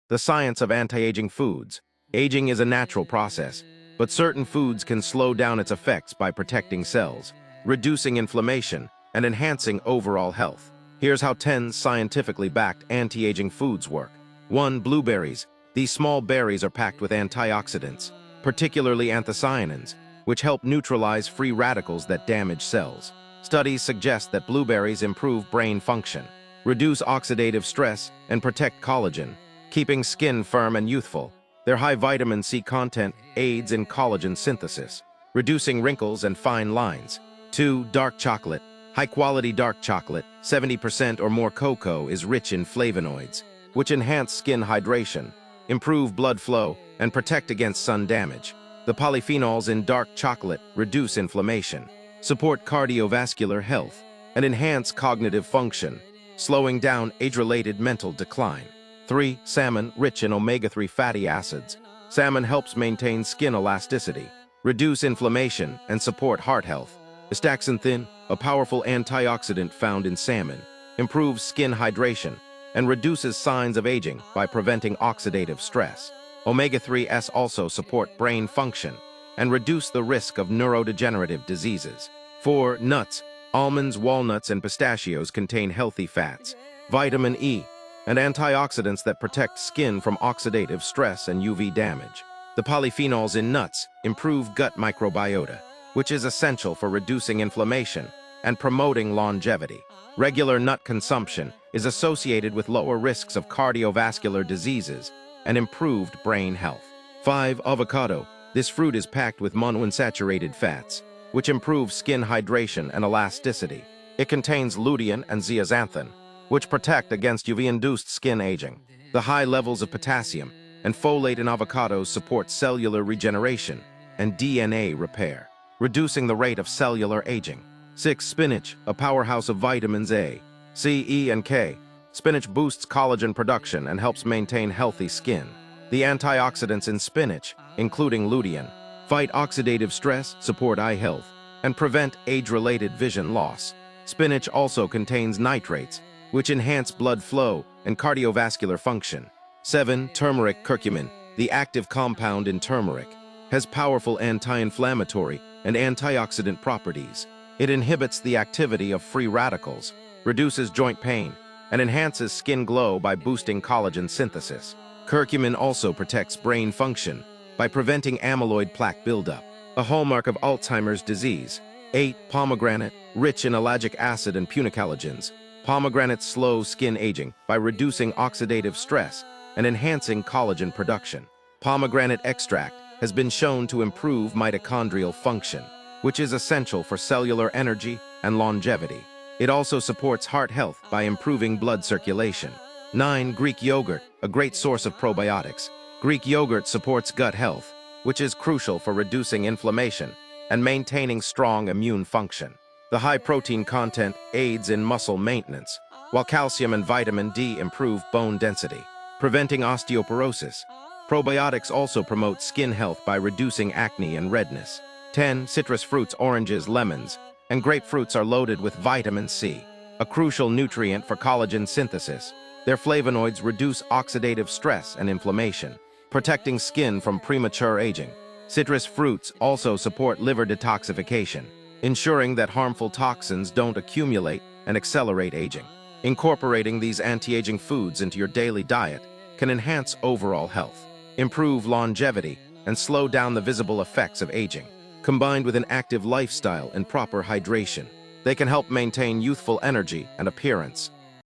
The science of anti-aging foods. Aging is a natural process, but certain foods can slow down its effects by protecting cells, reducing inflammation, and enhancing overall health. Here's how 10 scientifically backed anti-aging foods work. 1. Blueberries. These small berries are packed with antioxidants, particularly anthocyanins, which help neutralize free radicals that damage cells. Studies suggest that blueberries improve brain function, reduce oxidative stress, and protect collagen, keeping skin firm and youthful. Their high vitamin C content aids in collagen synthesis, reducing wrinkles and fine lines. 2. Dark chocolate. High-quality dark chocolate, 70% or more cocoa, is rich in flavonoids, which enhance skin hydration, improve blood flow, and protect against sun damage. The polyphenols in dark chocolate reduce inflammation, support cardiovascular health, and enhance cognitive function, slowing down age-related mental decline. 3. Salmon, rich in omega-3 fatty acids. Salmon helps maintain skin elasticity, reduce inflammation, and support heart health. Astaxanthin, a powerful antioxidant found in salmon, improves skin hydration and reduces signs of aging by preventing oxidative stress. Omega-3s also support brain function and reduce the risk of neurodegenerative diseases. 4. Nuts. Almonds, walnuts, and pistachios contain healthy fats, vitamin E, and antioxidants that protect skin from oxidative stress and UV damage. The polyphenols in nuts improve gut microbiota, which is essential for reducing inflammation and promoting longevity. Regular nut consumption is associated with lower risks of cardiovascular diseases and improved brain health. 5. Avocado. This fruit is packed with monounsaturated fats, which improve skin hydration and elasticity. It contains lutein and zeaxanthin, which protect against UV-induced skin aging. The high levels of potassium and folate in avocados support cellular regeneration and DNA repair, reducing the rate of cellular aging. 6. Spinach, a powerhouse of vitamins A, C, E, and K. Spinach boosts collagen production and helps maintain healthy skin. The antioxidants in spinach, including lutein, fight oxidative stress, support eye health, and prevent age-related vision loss. Spinach also contains nitrates, which enhance blood flow and cardiovascular function. 7. Turmeric. Curcumin, the active compound in turmeric, has powerful anti-inflammatory and antioxidant properties. It inhibits the activity of free radicals, reduces joint pain, and enhances skin glow by boosting collagen synthesis. Curcumin also protects brain function by preventing amyloid plaque buildup, a hallmark of Alzheimer's disease. 8. Pomegranate, rich in ellagic acid and punicalagins. Pomegranate slows skin aging by reducing oxidative stress and enhancing collagen production. Pomegranate extract has been shown to improve mitochondrial function, which is essential for cellular energy and longevity. It also supports heart health by improving blood circulation. 9. Greek yogurt, a great source of probiotics. Greek yogurt supports gut health, which is crucial for reducing inflammation and maintaining strong immune function. The high protein content aids in muscle maintenance, while calcium and vitamin D improve bone density, preventing osteoporosis. Probiotics also promote skin health by reducing acne and redness. 10. Citrus fruits, oranges, lemons, and grapefruits are loaded with vitamin C, a crucial nutrient for collagen synthesis. Their flavonoids reduce oxidative stress and inflammation, protecting skin from premature aging. Citrus fruits also support liver detoxification, ensuring that harmful toxins don't accumulate and accelerate aging. Incorporating these anti-aging foods into your daily diet can enhance overall health, improve longevity, and slow down the visible effects of aging. Combined with an active lifestyle and proper hydration, they can help maintain youthful energy and appearance,